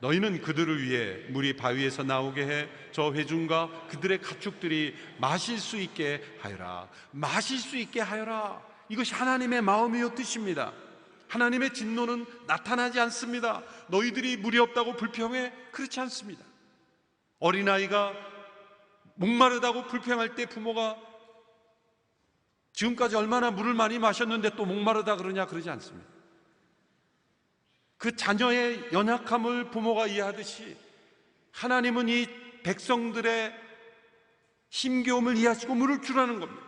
너희는 그들을 위해 물이 바위에서 나오게 해 저 회중과 그들의 가축들이 마실 수 있게 하여라. 마실 수 있게 하여라. 이것이 하나님의 마음이요 뜻입니다. 하나님의 진노는 나타나지 않습니다. 너희들이 물이 없다고 불평해? 그렇지 않습니다. 어린아이가 목마르다고 불평할 때 부모가 지금까지 얼마나 물을 많이 마셨는데 또 목마르다 그러냐, 그러지 않습니다. 그 자녀의 연약함을 부모가 이해하듯이 하나님은 이 백성들의 힘겨움을 이해하시고 물을 주라는 겁니다.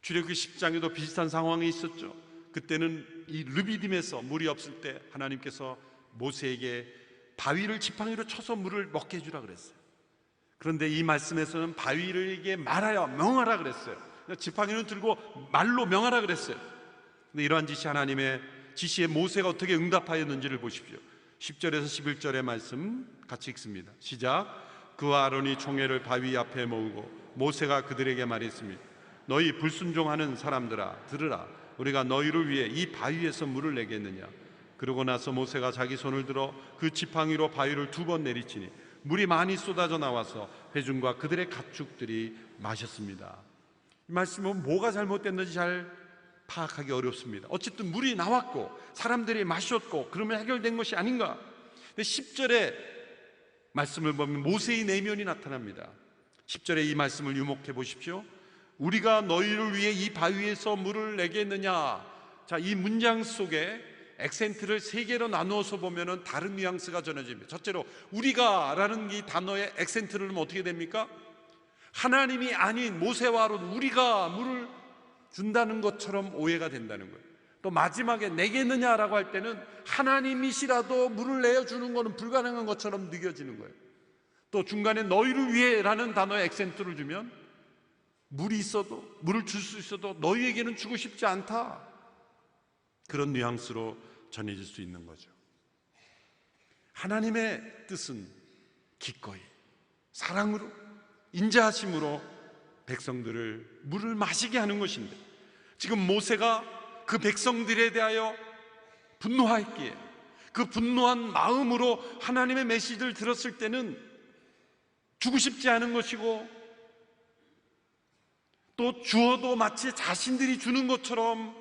출애굽기 10장에도 비슷한 상황이 있었죠. 그때는 이 르비딤에서 물이 없을 때 하나님께서 모세에게 바위를 지팡이로 쳐서 물을 먹게 해주라 그랬어요. 그런데 이 말씀에서는 바위에게 말하여 명하라 그랬어요. 지팡이는 들고 말로 명하라 그랬어요. 근데 이러한 지시, 하나님의 지시에 모세가 어떻게 응답하였는지를 보십시오. 10절에서 11절의 말씀 같이 읽습니다. 시작. 그와 아론이 총회를 바위 앞에 모으고 모세가 그들에게 말했습니다. 너희 불순종하는 사람들아 들으라. 우리가 너희를 위해 이 바위에서 물을 내겠느냐. 그러고 나서 모세가 자기 손을 들어 그 지팡이로 바위를 2번 내리치니 물이 많이 쏟아져 나와서 회중과 그들의 가축들이 마셨습니다. 이 말씀은 뭐가 잘못됐는지 잘 파악하기 어렵습니다. 어쨌든 물이 나왔고 사람들이 마셨고 그러면 해결된 것이 아닌가. 근데 10절에 말씀을 보면 모세의 내면이 나타납니다. 10절에 이 말씀을 유목해 보십시오. 우리가 너희를 위해 이 바위에서 물을 내겠느냐. 자, 이 문장 속에 액센트를 3개로 나누어서 보면은 다른 뉘앙스가 전해집니다. 첫째로 우리가 라는 이 단어의 액센트를 넣으면 어떻게 됩니까? 하나님이 아닌 모세와 아론, 우리가 물을 준다는 것처럼 오해가 된다는 거예요. 또 마지막에 내겠느냐라고 할 때는 하나님이시라도 물을 내어주는 것은 불가능한 것처럼 느껴지는 거예요. 또 중간에 너희를 위해라는 단어에 액센트를 주면 물이 있어도, 물을 줄 수 있어도 너희에게는 주고 싶지 않다, 그런 뉘앙스로 전해질 수 있는 거죠. 하나님의 뜻은 기꺼이 사랑으로 인자하심으로 백성들을 물을 마시게 하는 것인데, 지금 모세가 그 백성들에 대하여 분노하였기에 그 분노한 마음으로 하나님의 메시지를 들었을 때는 주고 싶지 않은 것이고, 또 주어도 마치 자신들이 주는 것처럼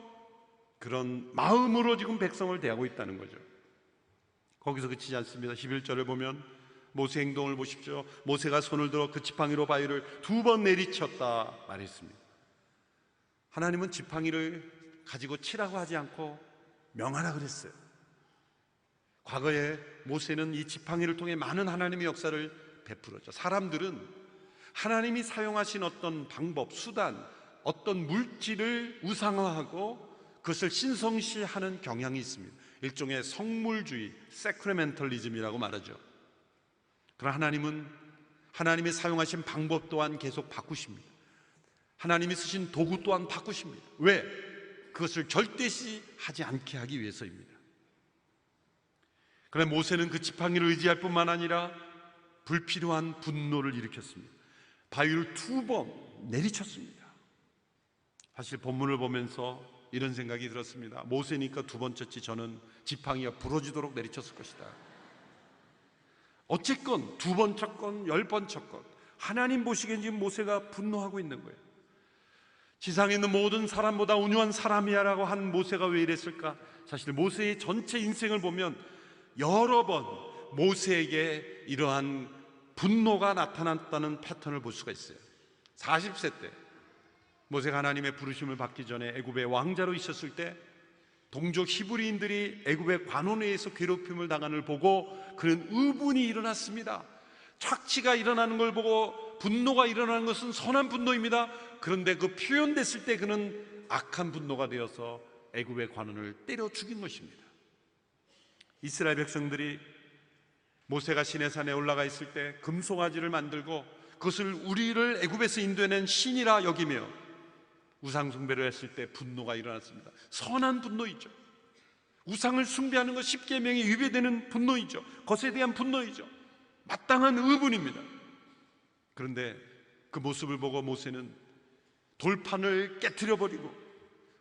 그런 마음으로 지금 백성을 대하고 있다는 거죠. 거기서 그치지 않습니다. 11절을 보면 모세 행동을 보십시오. 모세가 손을 들어 그 지팡이로 바위를 2번 내리쳤다 말했습니다. 하나님은 지팡이를 가지고 치라고 하지 않고 명하라 그랬어요. 과거에 모세는 이 지팡이를 통해 많은 하나님의 역사를 베풀었죠. 사람들은 하나님이 사용하신 어떤 방법, 수단, 어떤 물질을 우상화하고 그것을 신성시하는 경향이 있습니다. 일종의 성물주의, 세크레멘털리즘이라고 말하죠. 그러나 하나님은 하나님이 사용하신 방법 또한 계속 바꾸십니다. 하나님이 쓰신 도구 또한 바꾸십니다. 왜? 그것을 절대시 하지 않게 하기 위해서입니다. 그러나 모세는 그 지팡이를 의지할 뿐만 아니라 불필요한 분노를 일으켰습니다. 바위를 2번 내리쳤습니다. 사실 본문을 보면서 이런 생각이 들었습니다. 모세니까 2번 쳤지 저는 지팡이가 부러지도록 내리쳤을 것이다. 어쨌건 2번 쳤건 10번 쳤건 하나님 보시기엔 지금 모세가 분노하고 있는 거예요. 지상에 있는 모든 사람보다 온유한 사람이야라고 한 모세가 왜 이랬을까? 사실 모세의 전체 인생을 보면 여러 번 모세에게 이러한 분노가 나타났다는 패턴을 볼 수가 있어요. 40세 때 모세가 하나님의 부르심을 받기 전에 애굽의 왕자로 있었을 때 동족 히브리인들이 애굽의 관원에 의해서 괴롭힘을 당하는 걸 보고 그런 의분이 일어났습니다. 착취가 일어나는 걸 보고 분노가 일어나는 것은 선한 분노입니다. 그런데 그 표현됐을 때 그는 악한 분노가 되어서 애굽의 관원을 때려 죽인 것입니다. 이스라엘 백성들이 모세가 시내산에 올라가 있을 때 금송아지를 만들고 그것을 우리를 애굽에서 인도해낸 신이라 여기며 우상 숭배를 했을 때 분노가 일어났습니다. 선한 분노이죠. 우상을 숭배하는 것 10계명에 위배되는 분노이죠. 것에 대한 분노이죠. 마땅한 의분입니다. 그런데 그 모습을 보고 모세는 돌판을 깨트려 버리고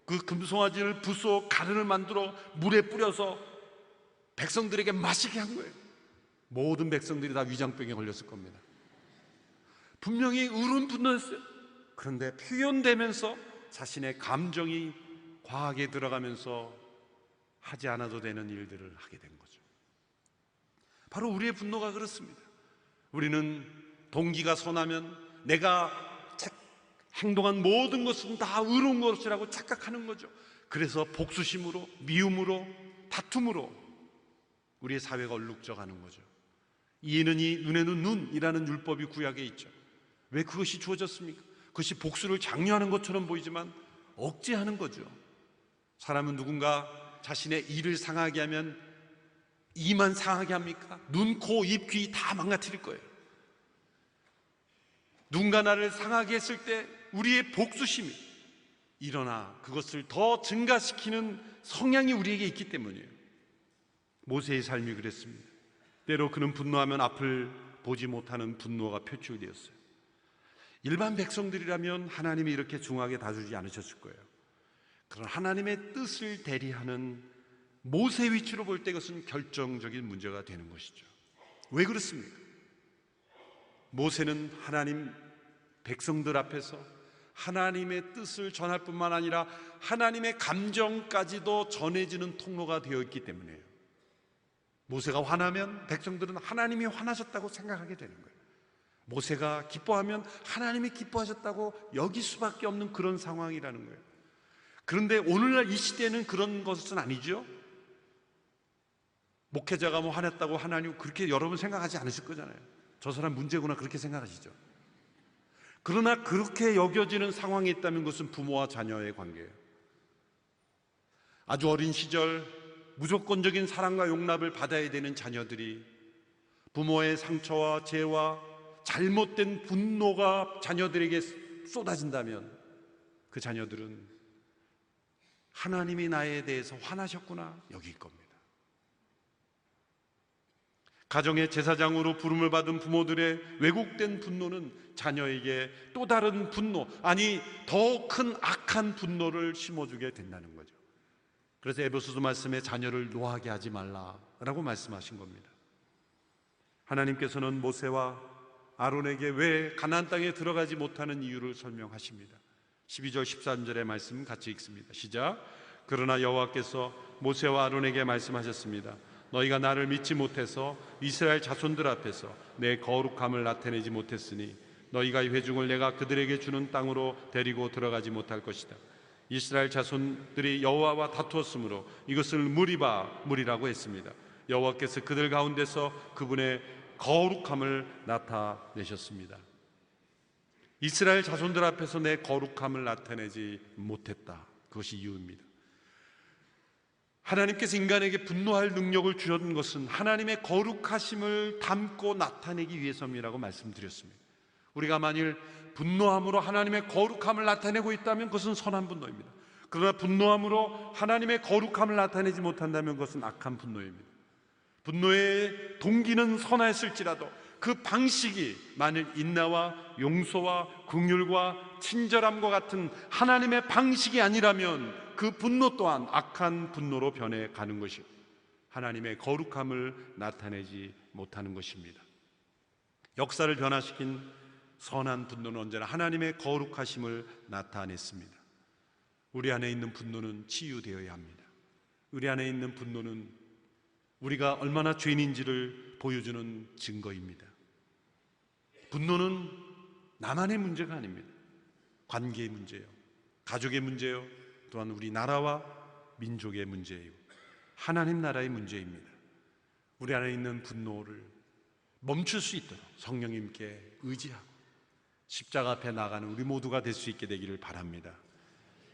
그 금송아지를 부숴 가른을 만들어 물에 뿌려서 백성들에게 마시게 한 거예요. 모든 백성들이 다 위장병에 걸렸을 겁니다. 분명히 의로운 분노였어요. 그런데 표현되면서 자신의 감정이 과하게 들어가면서 하지 않아도 되는 일들을 하게 된 거죠. 바로 우리의 분노가 그렇습니다. 우리는 동기가 선하면 내가 행동한 모든 것은 다 의로운 것이라고 착각하는 거죠. 그래서 복수심으로, 미움으로, 다툼으로 우리의 사회가 얼룩져가는 거죠. 이에는 이, 눈에는 눈이라는 율법이 구약에 있죠. 왜 그것이 주어졌습니까? 그것이 복수를 장려하는 것처럼 보이지만 억제하는 거죠. 사람은 누군가 자신의 이를 상하게 하면 이만 상하게 합니까? 눈, 코, 입, 귀 다 망가뜨릴 거예요. 누군가 나를 상하게 했을 때 우리의 복수심이 일어나 그것을 더 증가시키는 성향이 우리에게 있기 때문이에요. 모세의 삶이 그랬습니다. 때로 그는 분노하면 앞을 보지 못하는 분노가 표출되었어요. 일반 백성들이라면 하나님이 이렇게 중하게 다루지 않으셨을 거예요. 그런 하나님의 뜻을 대리하는 모세 위치로 볼 때 그것은 결정적인 문제가 되는 것이죠. 왜 그렇습니까? 모세는 하나님 백성들 앞에서 하나님의 뜻을 전할 뿐만 아니라 하나님의 감정까지도 전해지는 통로가 되어 있기 때문이에요. 모세가 화나면 백성들은 하나님이 화나셨다고 생각하게 되는 거예요. 모세가 기뻐하면 하나님이 기뻐하셨다고 여길 수밖에 없는 그런 상황이라는 거예요. 그런데 오늘날 이 시대는 그런 것은 아니죠. 목회자가 뭐 화냈다고 하나님 그렇게 여러분 생각하지 않으실 거잖아요. 저 사람 문제구나 그렇게 생각하시죠. 그러나 그렇게 여겨지는 상황이 있다면 그것은 부모와 자녀의 관계예요. 아주 어린 시절 무조건적인 사랑과 용납을 받아야 되는 자녀들이 부모의 상처와 죄와 잘못된 분노가 자녀들에게 쏟아진다면 그 자녀들은 하나님이 나에 대해서 화나셨구나 여길 겁니다. 가정의 제사장으로 부름을 받은 부모들의 왜곡된 분노는 자녀에게 또 다른 분노, 아니 더 큰 악한 분노를 심어주게 된다는 거죠. 그래서 에베소서 말씀에 자녀를 노하게 하지 말라라고 말씀하신 겁니다. 하나님께서는 모세와 아론에게 왜 가나안 땅에 들어가지 못하는 이유를 설명하십니다. 12절 13절의 말씀 같이 읽습니다. 시작. 그러나 여호와께서 모세와 아론에게 말씀하셨습니다. 너희가 나를 믿지 못해서 이스라엘 자손들 앞에서 내 거룩함을 나타내지 못했으니 너희가 이 회중을 내가 그들에게 주는 땅으로 데리고 들어가지 못할 것이다. 이스라엘 자손들이 여호와와 다투었으므로 이것을 무리라고 했습니다. 여호와께서 그들 가운데서 그분의 거룩함을 나타내셨습니다. 이스라엘 자손들 앞에서 내 거룩함을 나타내지 못했다. 그것이 이유입니다. 하나님께서 인간에게 분노할 능력을 주신 것은 하나님의 거룩하심을 담고 나타내기 위해서이라고 말씀드렸습니다. 우리가 만일 분노함으로 하나님의 거룩함을 나타내고 있다면 그것은 선한 분노입니다. 그러나 분노함으로 하나님의 거룩함을 나타내지 못한다면 그것은 악한 분노입니다. 분노의 동기는 선했을지라도 그 방식이 만일 인내와 용서와 긍휼과 친절함과 같은 하나님의 방식이 아니라면 그 분노 또한 악한 분노로 변해가는 것이고 하나님의 거룩함을 나타내지 못하는 것입니다. 역사를 변화시킨 선한 분노는 언제나 하나님의 거룩하심을 나타냈습니다. 우리 안에 있는 분노는 치유되어야 합니다. 우리 안에 있는 분노는 우리가 얼마나 죄인인지를 보여주는 증거입니다. 분노는 나만의 문제가 아닙니다. 관계의 문제예요. 가족의 문제예요. 또한 우리 나라와 민족의 문제예요. 하나님 나라의 문제입니다. 우리 안에 있는 분노를 멈출 수 있도록 성령님께 의지하고 십자가 앞에 나가는 우리 모두가 될 수 있게 되기를 바랍니다.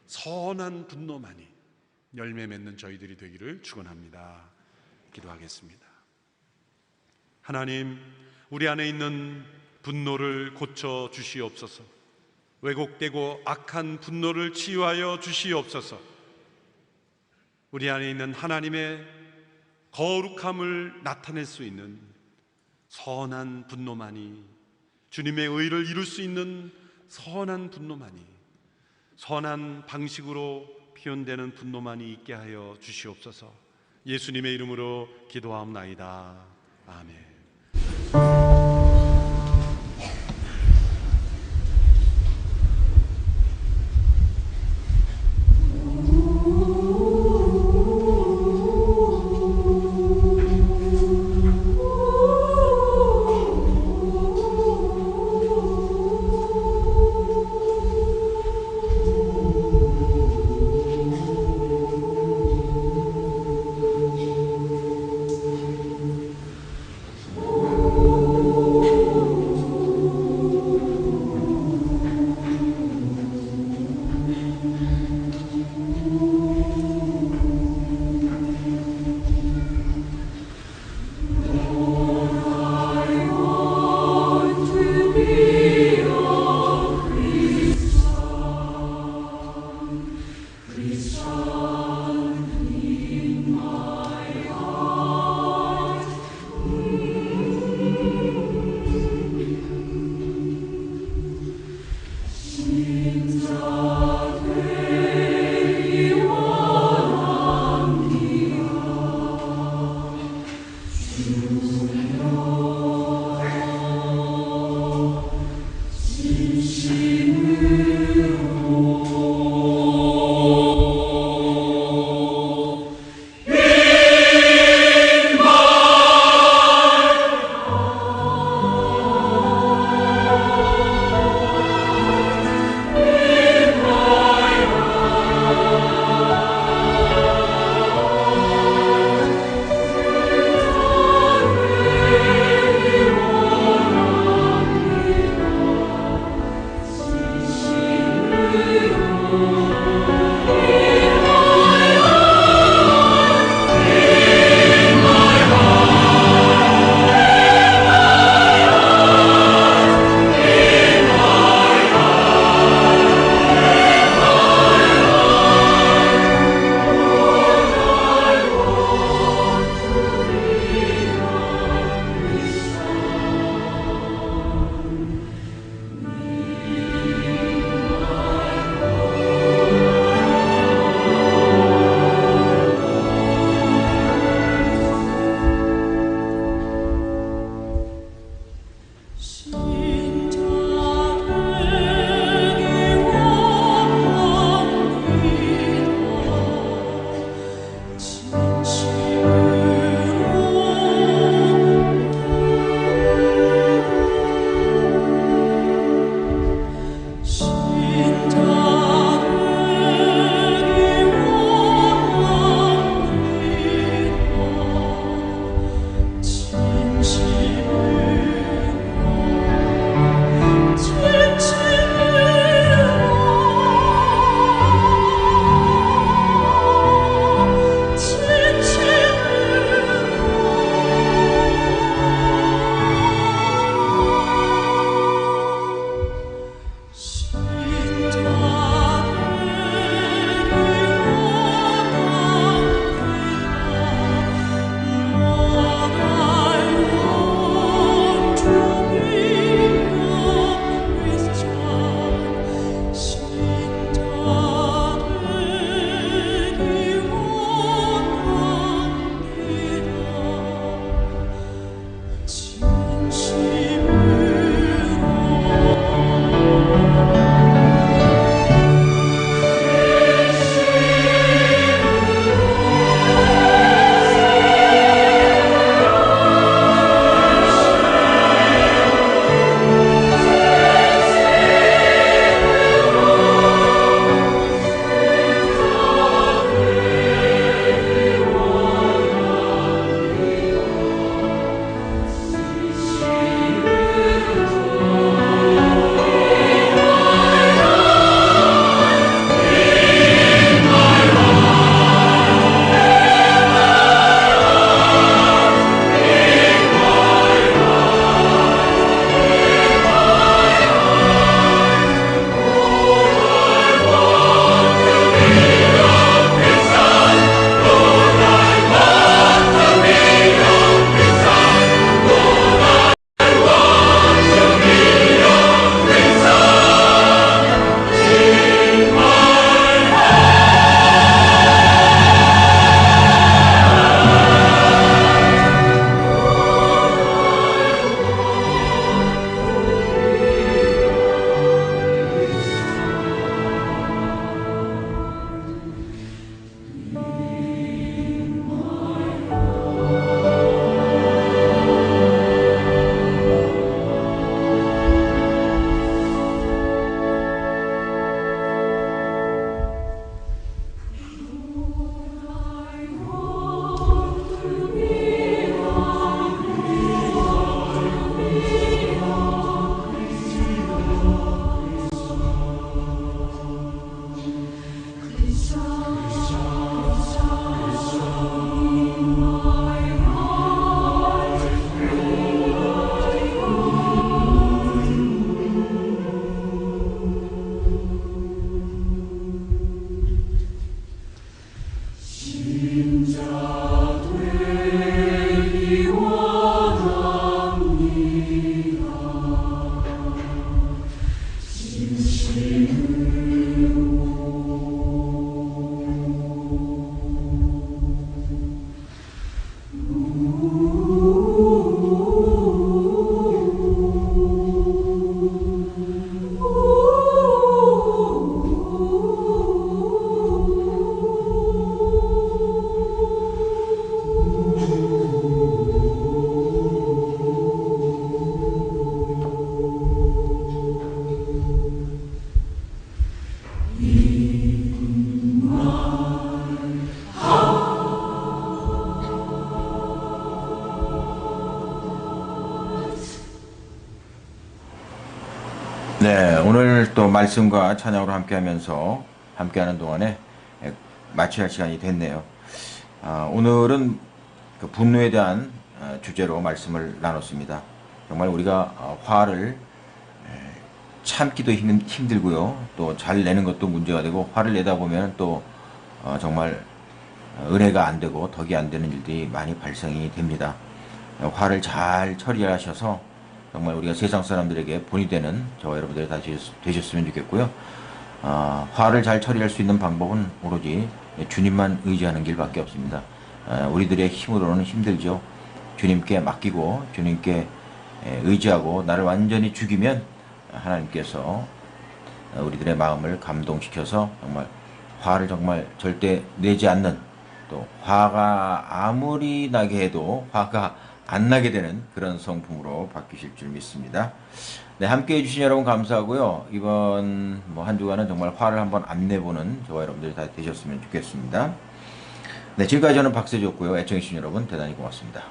선한 분노만이 열매 맺는 저희들이 되기를 축원합니다. 기도하겠습니다. 하나님, 우리 안에 있는 분노를 고쳐 주시옵소서. 왜곡되고 악한 분노를 치유하여 주시옵소서. 우리 안에 있는 하나님의 거룩함을 나타낼 수 있는 선한 분노만이, 주님의 의를 이룰 수 있는 선한 분노만이, 선한 방식으로 표현되는 분노만이 있게 하여 주시옵소서. 예수님의 이름으로 기도하옵나이다. 아멘. 되기 원합니다. 네, 오늘 또 말씀과 찬양으로 함께하면서 함께하는 동안에 마쳐야 할 시간이 됐네요. 오늘은 그 분노에 대한 주제로 말씀을 나눴습니다. 정말 우리가 화를 참기도 힘들고요. 또 잘 내는 것도 문제가 되고, 화를 내다 보면 또 정말 은혜가 안 되고 덕이 안 되는 일들이 많이 발생이 됩니다. 화를 잘 처리하셔서 정말 우리가 세상 사람들에게 본이 되는 저와 여러분들이 다 되셨으면 좋겠고요. 화를 잘 처리할 수 있는 방법은 오로지 주님만 의지하는 길밖에 없습니다. 우리들의 힘으로는 힘들죠. 주님께 맡기고 주님께 의지하고 나를 완전히 죽이면 하나님께서 우리들의 마음을 감동시켜서 정말 화를 정말 절대 내지 않는, 또 화가 아무리 나게 해도 화가 안 나게 되는 그런 성품으로 바뀌실 줄 믿습니다. 네, 함께 해주신 여러분 감사하고요. 이번 한 주간은 정말 화를 한번 안 내보는 저와 여러분들이 다 되셨으면 좋겠습니다. 네, 지금까지 저는 박세주였고요. 애청해주신 여러분 대단히 고맙습니다.